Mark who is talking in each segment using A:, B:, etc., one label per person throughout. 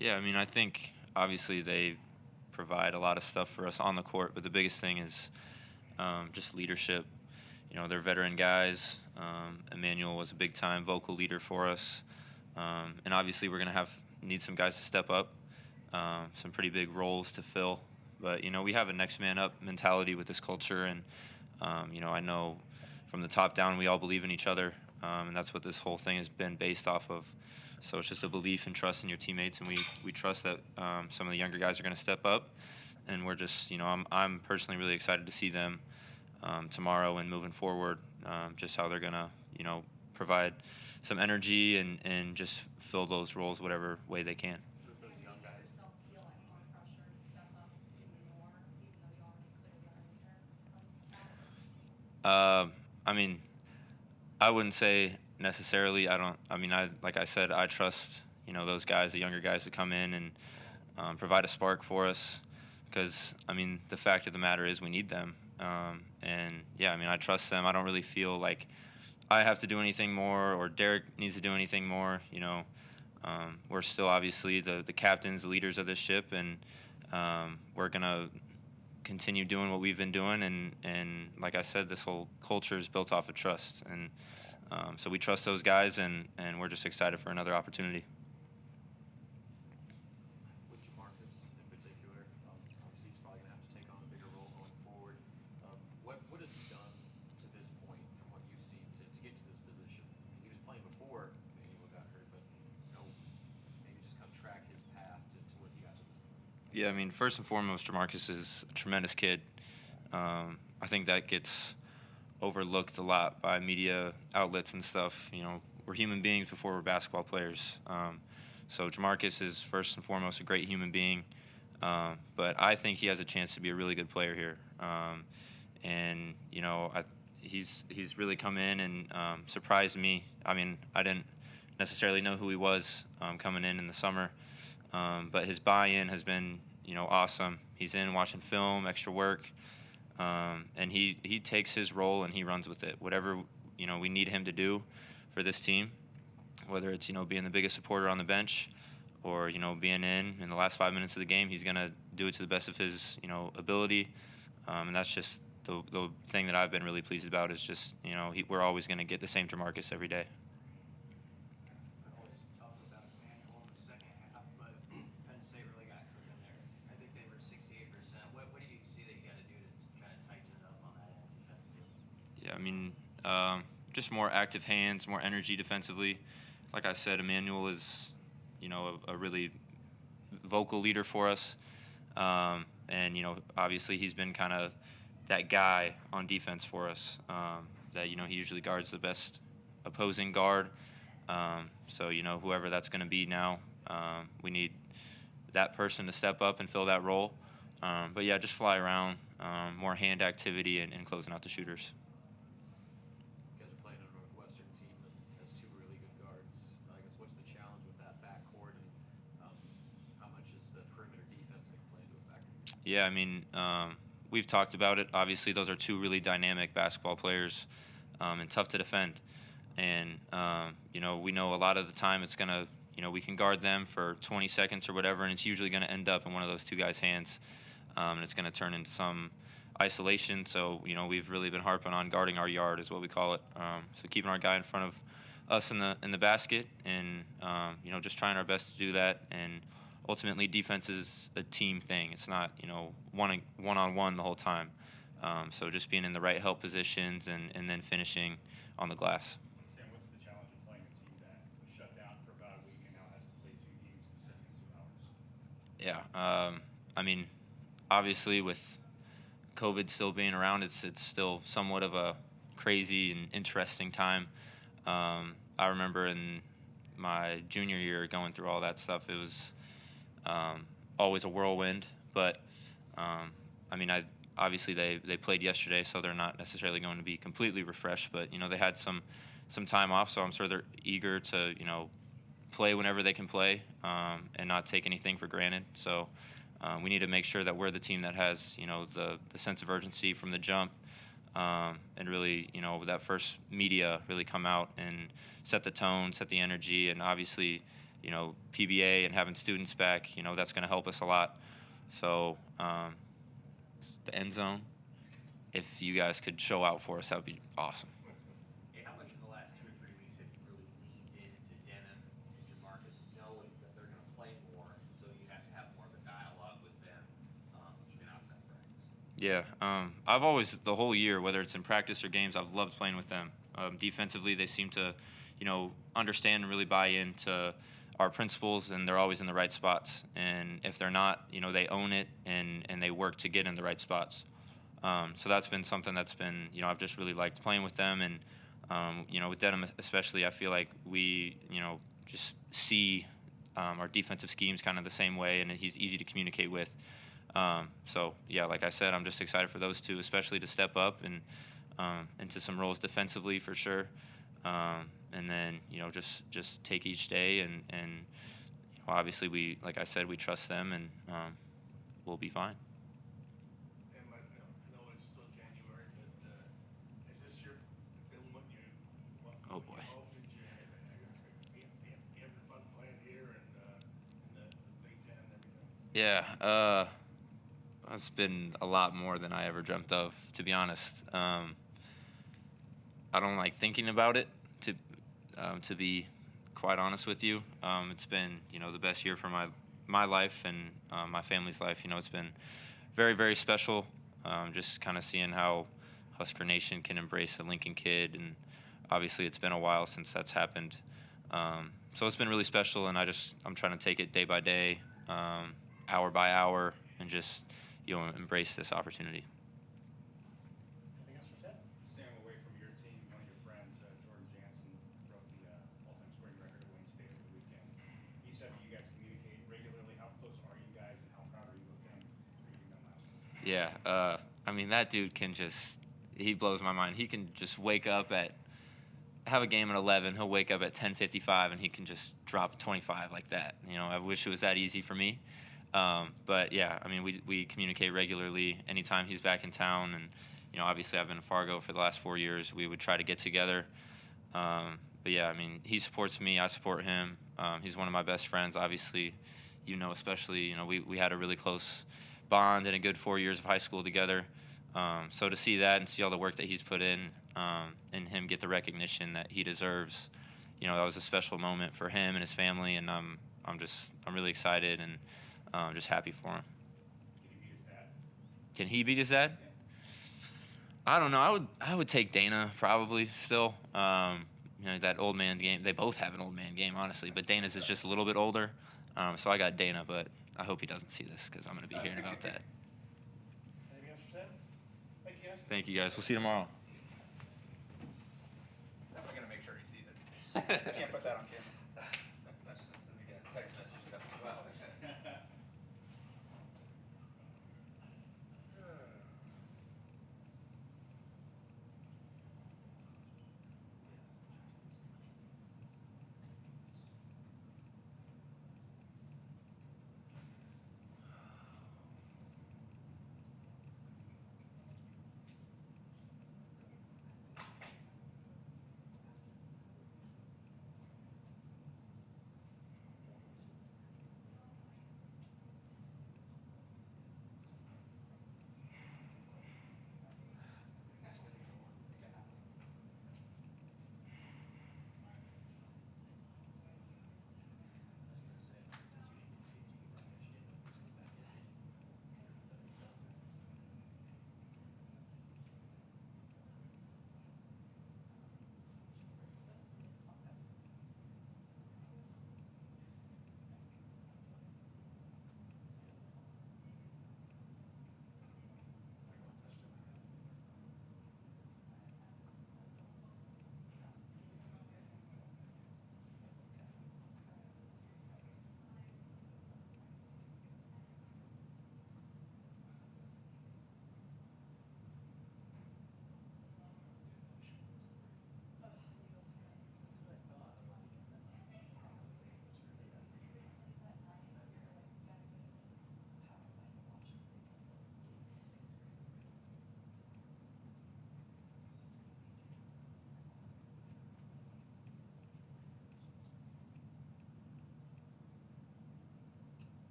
A: Yeah, I mean, I think obviously they provide a lot of stuff for us on the court, but the biggest thing is just leadership. They're veteran guys. Emmanuel was a big time vocal leader for us, and obviously we're gonna have need some guys to step up, some pretty big roles to fill. But we have a next man up mentality with this culture, and I know from the top down we all believe in each other, and that's what this whole thing has been based off of. So it's just a belief and trust in your teammates, and we trust that some of the younger guys are going to step up, and we're just I'm personally really excited to see them tomorrow and moving forward, just how they're going to provide some energy and just fill those roles whatever way they can. I mean, I wouldn't say necessarily. I don't. I mean, like I said, I trust those guys, the younger guys, to come in and provide a spark for us. Because I mean, the fact of the matter is, we need them. And yeah, I mean, I trust them. I don't really feel like I have to do anything more, or Derek needs to do anything more. We're still obviously the captains, the leaders of this ship, and we're gonna continue doing what we've been doing, and like I said, this whole culture is built off of trust, and so we trust those guys, and we're just excited for another opportunity.
B: With Jamarcus in particular, obviously he's probably going to have to take on a bigger role going forward. What has he done to this point from what you've seen to get to this position? I mean, he was playing before Manuel got hurt, but maybe just kind of track his path to where he got to this point.
A: Yeah, I mean, first and foremost, Jamarcus is a tremendous kid. I think that gets overlooked a lot by media outlets and stuff. We're human beings before we're basketball players. So Jamarcus is first and foremost a great human being, but I think he has a chance to be a really good player here. And he's really come in and surprised me. I mean, I didn't necessarily know who he was coming in the summer, but his buy-in has been awesome. He's in watching film, extra work. And he takes his role and he runs with it. Whatever we need him to do for this team, whether it's being the biggest supporter on the bench, or being in the last 5 minutes of the game, he's gonna do it to the best of his ability. And that's just the thing that I've been really pleased about is just we're always gonna get the same Jamarcus every day. Yeah, I mean, just more active hands, more energy defensively. Like I said, Emmanuel is, a really vocal leader for us, and obviously he's been kind of that guy on defense for us. That he usually guards the best opposing guard. So whoever that's going to be now, we need that person to step up and fill that role. But yeah, just fly around, more hand activity, and closing out the shooters.
B: You guys are playing a Northwestern team that has two really good guards. I guess what's the challenge with that backcourt, and how much is the perimeter defense going to play into a factor?
A: Yeah, I mean, we've talked about it. Obviously, those are two really dynamic basketball players, and tough to defend. And we know a lot of the time it's gonna, we can guard them for 20 seconds or whatever, and it's usually going to end up in one of those two guys' hands, and it's going to turn into some isolation. So we've really been harping on guarding our yard, is what we call it. So keeping our guy in front of us in the basket, and just trying our best to do that. And ultimately, defense is a team thing. It's not one-on-one the whole time. So just being in the right help positions and then finishing on the glass.
C: Sam, what's the challenge of playing a team that was shut down for about a week and now has to play 2 games in 72 hours?
A: Yeah, I mean, obviously with COVID still being around, it's still somewhat of a crazy and interesting time. I remember in my junior year going through all that stuff. It was always a whirlwind, but I mean, obviously they played yesterday, so they're not necessarily going to be completely refreshed. But they had some time off, so I'm sure they're eager to play whenever they can play, and not take anything for granted. So we need to make sure that we're the team that has the sense of urgency from the jump, and really with that first media really come out and set the tone, set the energy, and obviously PBA and having students back, that's going to help us a lot. So the end zone, if you guys could show out for us, that would be awesome.
B: Hey, how much in the last 2 or 3 weeks have you really leaned into Denham and Jamarcus, knowing that they're going to play more, so you have to have more of a dialogue with them, even outside practice?
A: Yeah, I've always, the whole year, whether it's in practice or games, I've loved playing with them. Defensively, they seem to, understand and really buy into our principles, and they're always in the right spots. And if they're not, they own it and they work to get in the right spots. So that's been something that's been, I've just really liked playing with them. And, with Denham especially, I feel like we, just see our defensive schemes kind of the same way, and he's easy to communicate with. So, yeah, like I said, I'm just excited for those two, especially to step up and into some roles defensively for sure. And then, just take each day and obviously like I said, we trust them, and we'll be fine.
D: I know it's still January, but is this your what you
A: Oh boy.
D: hoped? Did you have fun playing here and in the Big Ten and everything?
A: Yeah, it's been a lot more than I ever dreamt of, to be honest. I don't like thinking about it, to be quite honest with you. It's been, the best year for my life and my family's life. It's been very, very special. Just kind of seeing how Husker Nation can embrace a Lincoln kid, and obviously it's been a while since that's happened. So it's been really special, and I'm trying to take it day by day, hour by hour, and just embrace this opportunity.
C: Anything else for Ted? Staying away from your team, one of your friends, Jordan Jansen, broke the all-time scoring record at Wayne State over the weekend. He said that you guys communicate regularly. How close are you guys, and how proud are you of him for getting that milestone?
A: Yeah, that dude he blows my mind. He can just have a game at 11, he'll wake up at 10:55, and he can just drop 25 like that. I wish it was that easy for me. But yeah, we communicate regularly anytime he's back in town, and obviously I've been in Fargo for the last 4 years. We would try to get together. But yeah, he supports me, I support him. He's one of my best friends, obviously. Especially, we had a really close bond and a good 4 years of high school together. So to see that and see all the work that he's put in, and him get the recognition that he deserves, that was a special moment for him and his family, and I'm really excited and just happy for him. Can he beat his dad? I don't know. I would take Dana probably still. That old man game. They both have an old man game, honestly, but Dana's is just a little bit older. So I got Dana, but I hope he doesn't see this because I'm going to be hearing about that.
C: Anything else for Ted? Thank you, guys.
A: Thank you, guys. We'll see you tomorrow.
E: I'm going to make sure he sees it. Can't put that on camera. We get a text message coming as well.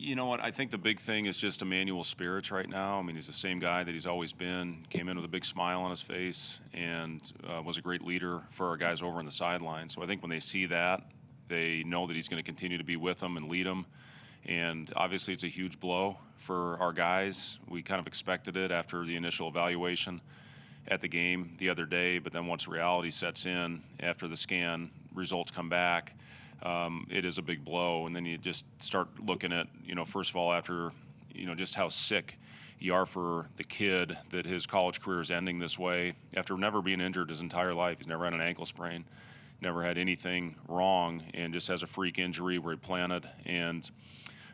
F: You know what? I think the big thing is just Emmanuel's spirits right now. I mean, he's the same guy that he's always been. Came in with a big smile on his face and was a great leader for our guys over on the sideline. So I think when they see that, they know that he's going to continue to be with them and lead them. And obviously, it's a huge blow for our guys. We kind of expected it after the initial evaluation at the game the other day. But then once reality sets in, after the scan results come back, it is a big blow. And then you just start looking at, first of all, after, just how sick you are for the kid that his college career is ending this way. After never being injured his entire life, he's never had an ankle sprain, never had anything wrong, and just has a freak injury where he planted. And,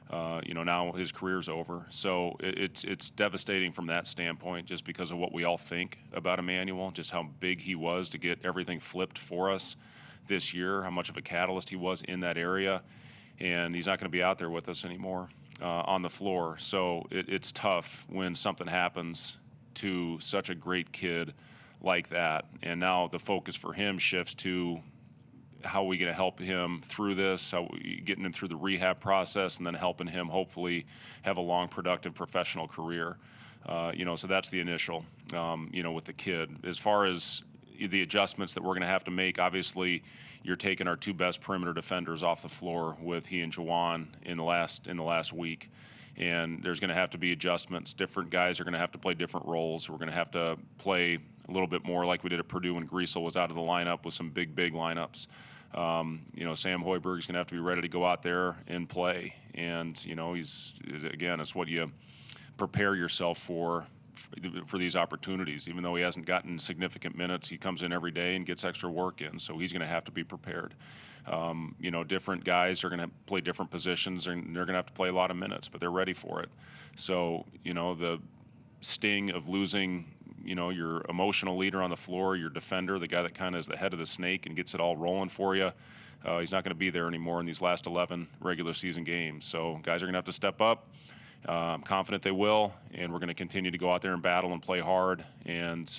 F: now his career's over. So it's devastating from that standpoint, just because of what we all think about Emmanuel, just how big he was to get everything flipped for us this year, how much of a catalyst he was in that area. And he's not going to be out there with us anymore on the floor. So it's tough when something happens to such a great kid like that. And now the focus for him shifts to how are we going to help him through this, getting him through the rehab process, and then helping him hopefully have a long, productive professional career. So that's the initial, with the kid. As far as the adjustments that we're going to have to make, obviously, you're taking our two best perimeter defenders off the floor with he and Jawan in the last week. And there's going to have to be adjustments. Different guys are going to have to play different roles. We're going to have to play a little bit more like we did at Purdue when Griesel was out of the lineup with some big lineups. Sam Hoiberg is going to have to be ready to go out there and play. And, it's what you prepare yourself for these opportunities. Even though he hasn't gotten significant minutes, he comes in every day and gets extra work in. So he's going to have to be prepared. Different guys are going to play different positions, and they're going to have to play a lot of minutes, but they're ready for it. So, the sting of losing, your emotional leader on the floor, your defender, the guy that kind of is the head of the snake and gets it all rolling for you, he's not going to be there anymore in these last 11 regular season games. So guys are going to have to step up. I'm confident they will, and we're going to continue to go out there and battle and play hard and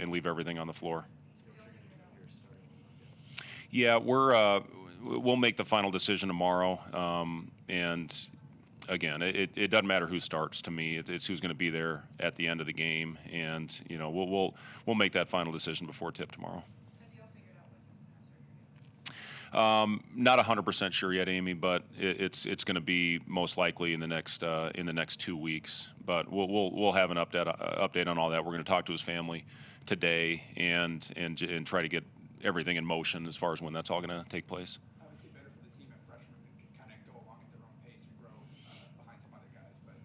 F: leave everything on the floor. Yeah, we'll make the final decision tomorrow, and again, it doesn't matter who starts to me. It's who's going to be there at the end of the game, and we'll make that final decision before tip tomorrow.
G: Have you all figured out what this
F: Not 100% sure yet, Amy, but it's going to be most likely in the next 2 weeks. But we'll have an update on all that. We're going to talk to his family today and try to get everything in motion as far as when that's all going to take place.
E: Obviously better for the team at freshmen who can kind of go along at their own pace and grow behind some other guys. But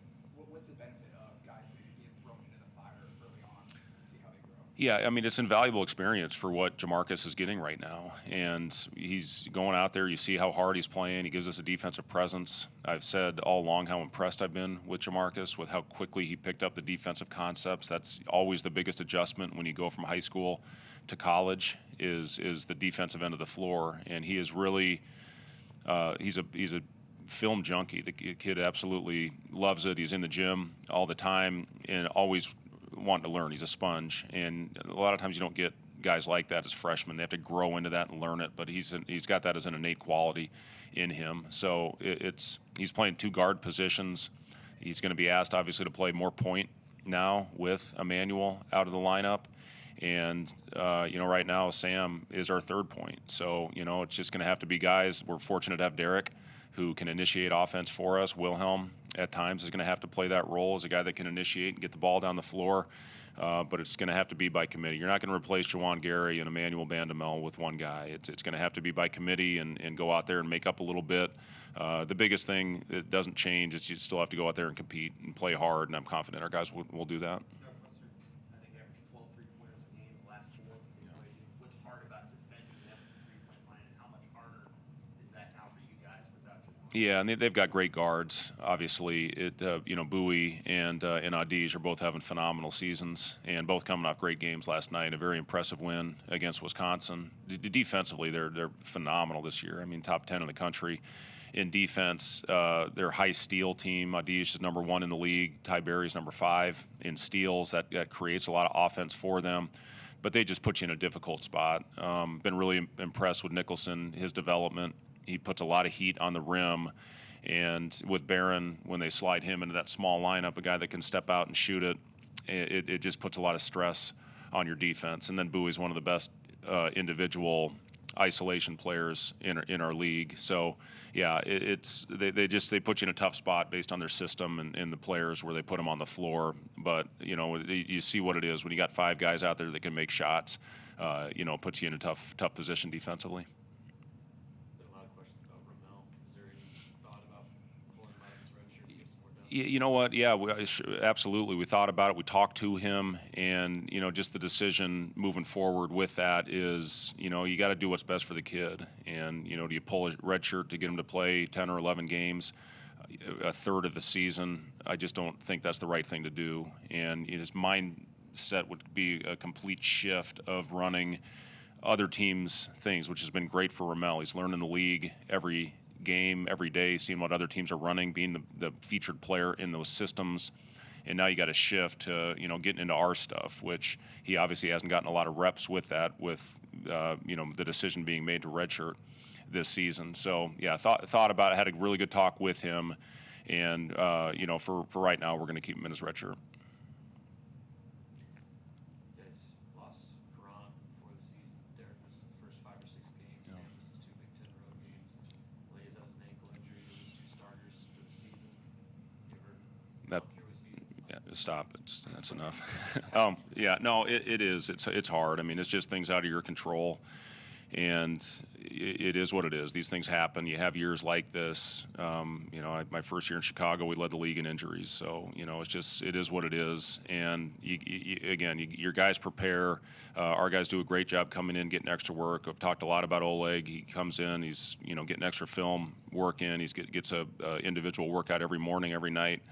E: what's the benefit of guys maybe being thrown into the fire early on to see how they grow?
F: Yeah, I mean, it's invaluable experience for what Jamarcus is getting right now. And he's going out there. You see how hard he's playing. He gives us a defensive presence. I've said all along how impressed I've been with Jamarcus, with how quickly he picked up the defensive concepts. That's always the biggest adjustment when you go from high school to college is the defensive end of the floor. And he is really he's a film junkie. The kid absolutely loves it. He's in the gym all the time and always wanting to learn. He's a sponge, and a lot of times you don't get guys like that as freshmen. They have to grow into that and learn it, but he's got that as an innate quality in him. So he's playing two guard positions. He's going to be asked obviously to play more point now with Emmanuel out of the lineup. And, right now Sam is our third point. So, it's just going to have to be guys. We're fortunate to have Derek, who can initiate offense for us. Wilhelm, at times, is going to have to play that role as a guy that can initiate and get the ball down the floor. But it's going to have to be by committee. You're not going to replace Jawan Gary and Emmanuel Bandamel with one guy. It's going to have to be by committee and go out there and make up a little bit. The biggest thing that doesn't change is you still have to go out there and compete and play hard, and I'm confident our guys will do that.
B: Northwestern, I think, averaged 12 3-pointers a game the last 4. What's hard about defending them from the three-point line, and how much harder is that now for you guys without Jawan?
F: Yeah, and they've got great guards. Obviously, Bowie and Adij are both having phenomenal seasons, and both coming off great games last night. A very impressive win against Wisconsin. Defensively, they're phenomenal this year. I mean, top 10 in the country in defense. Their high steal team, Adij is number 1 in the league. Ty Berry's number 5 in steals. That creates a lot of offense for them. But they just put you in a difficult spot. Been really impressed with Nicholson, his development. He puts a lot of heat on the rim, And with Barron, when they slide him into that small lineup, a guy that can step out and shoot it, it just puts a lot of stress on your defense. And then Bowie's one of the best individual isolation players in our league. So yeah, they put you in a tough spot based on their system and the players where they put them on the floor. But you see what it is when you got 5 guys out there that can make shots. It puts you in a tough position defensively.
B: Been a lot of questions about Ramel. Is there any thought about pulling him out of his red shirt to get some more done?
F: You know what? Yeah, absolutely. We thought about it. We talked to him, and just the decision moving forward with that is, you got to do what's best for the kid. And do you pull a red shirt to get him to play 10 or 11 games, a third of the season? I just don't think that's the right thing to do. And his mindset would be a complete shift of running other teams' things, which has been great for Ramel. He's learning the league every game, every day, seeing what other teams are running, being the featured player in those systems. And now you got to shift to getting into our stuff, which he obviously hasn't gotten a lot of reps with that, with the decision being made to redshirt this season. So yeah, thought about it, had a really good talk with him, and for right now we're going to keep him in his redshirt.
B: You guys lost Karan before the season. Derek misses the first 5 or 6 games.
F: Yeah.
B: Sam misses 2 Big Ten road games. Blaze has an ankle injury. They lose 2 starters for the season. You ever
F: That-
B: gone through a season?
F: Yeah, stop. That's enough. Yeah, no, it is. It's hard. I mean, it's just things out of your control, and it is what it is. These things happen. You have years like this. My first year in Chicago, we led the league in injuries. So it is what it is. And your guys prepare. Our guys do a great job coming in, getting extra work. I've talked a lot about Oleg. He comes in. He's getting extra film work in. He gets a individual workout every morning, every night.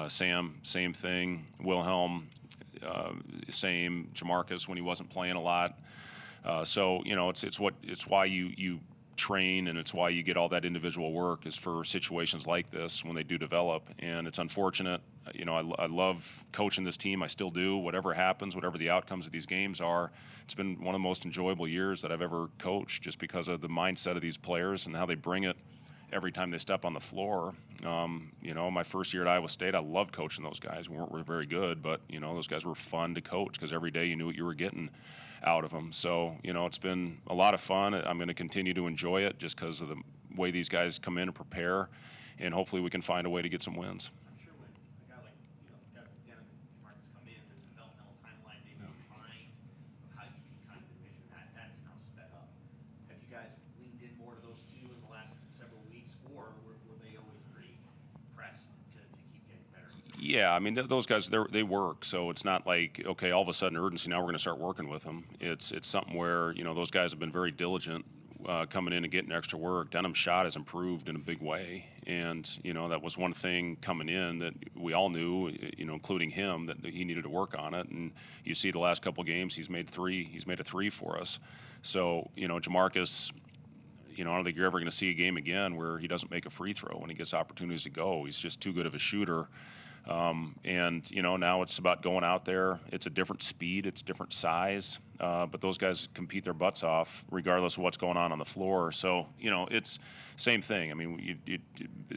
F: Sam, same thing. Wilhelm, same. Jamarcus when he wasn't playing a lot. So it's why you train, and it's why you get all that individual work, is for situations like this when they do develop. And it's unfortunate. I love coaching this team. I still do. Whatever happens, whatever the outcomes of these games are, it's been one of the most enjoyable years that I've ever coached, just because of the mindset of these players and how they bring it every time they step on the floor. My first year at Iowa State, I loved coaching those guys. We weren't very good, but those guys were fun to coach because every day you knew what you were getting out of them. So it's been a lot of fun. I'm going to continue to enjoy it just because of the way these guys come in and prepare, and hopefully we can find a way to get some wins.
G: I'm sure when a guy like guys like Dan and Marcus come in, there's a developmental timeline maybe in mind of how you can kind of envision that. That is now sped up. Have you guys leaned in more to those two in the last several weeks, or were they always pretty pressed to keep getting better?
F: Yeah, I mean, those guys, they work, so it's not like, okay, all of a sudden urgency, now we're going to start working with them. It's something where, those guys have been very diligent coming in and getting extra work. Denham's shot has improved in a big way, and, that was one thing coming in that we all knew, including him, that he needed to work on it. And you see the last couple games, he's made a 3 for us. So, Jamarcus, I don't think you're ever going to see a game again where he doesn't make a free throw when he gets opportunities to go. He's just too good of a shooter. Now it's about going out there. It's a different speed, it's different size, but those guys compete their butts off regardless of what's going on the floor. So, it's same thing. I mean,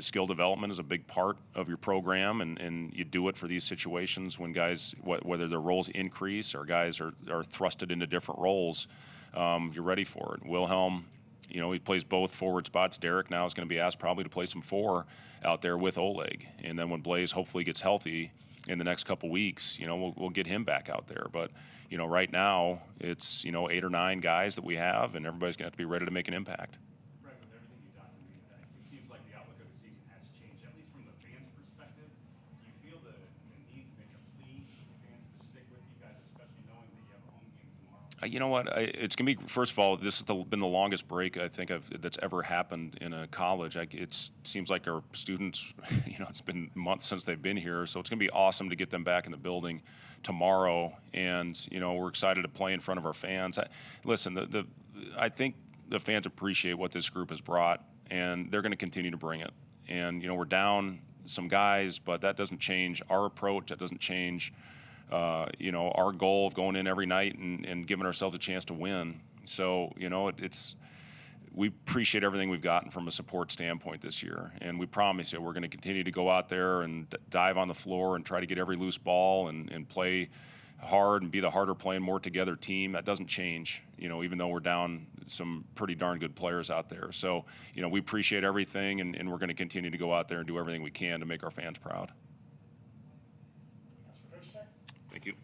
F: skill development is a big part of your program, and you do it for these situations when guys, whether their roles increase or guys are thrusted into different roles, you're ready for it. Wilhelm, he plays both forward spots. Derek now is going to be asked probably to play some 4 out there with Oleg. And then when Blaze hopefully gets healthy in the next couple weeks, we'll get him back out there. But, right now it's, 8 or 9 guys that we have, and everybody's going to have to be ready to make an impact.
C: Right, with everything you've done, it seems like the outlook of the season has changed, at least from the fans' perspective. Do you feel the need to make a plea for the fans to stick with you guys, especially knowing that you have a home game tomorrow?
F: You know what? It's going to be, first of all, this has been the longest break I think that's ever happened in a college. It seems like our students, it's been months since they've been here, so it's going to be awesome to get them back in the building tomorrow. And, we're excited to play in front of our fans. I think the fans appreciate what this group has brought, and they're going to continue to bring it. And, we're down some guys, but that doesn't change our approach. That doesn't change our goal of going in every night and giving ourselves a chance to win. So, we appreciate everything we've gotten from a support standpoint this year, and we promise you we're going to continue to go out there and dive on the floor and try to get every loose ball and play hard and be the harder playing, more together team. That doesn't change, even though we're down some pretty darn good players out there. So, we appreciate everything, and we're going to continue to go out there and do everything we can to make our fans proud.
C: That's for Coach Tech.
F: Thank you.